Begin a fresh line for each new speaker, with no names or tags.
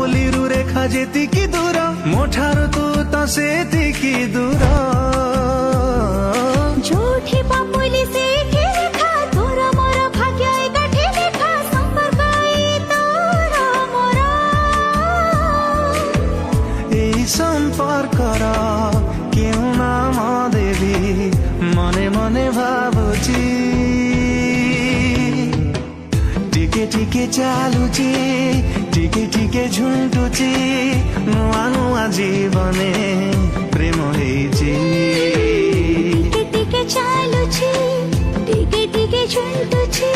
ପାପୁଲିରୁ ରେଖା ଯେତିକି ଦୂର ମୋ ଠାରୁ ତୁ ତ ସେତିକି ଦୂର।
ଯୋଉଠି ପାପୁଲି ସେଇଠି ରେଖା, ତୋର ମୋର ଭାଗ୍ୟ ଏକାଠି ଲେଖା, ସମ୍ପର୍କ ଏଇ ତୋର ମୋର।
এই সম্পর্কর কেউ নাম দেবী মনে মনে ভাবুছি। টিকে টিকে চালুছি, টিকে টিকে ঝুঁটুছি, ନୂଆ ନୂଆ ଜୀବନେ ପ୍ରେମ ହେଇଛି।
ଟିକେ ଟିକେ ଚାଲୁଛି, ଟିକେ ଟିକେ ଝୁଣ୍ଟୁଛି,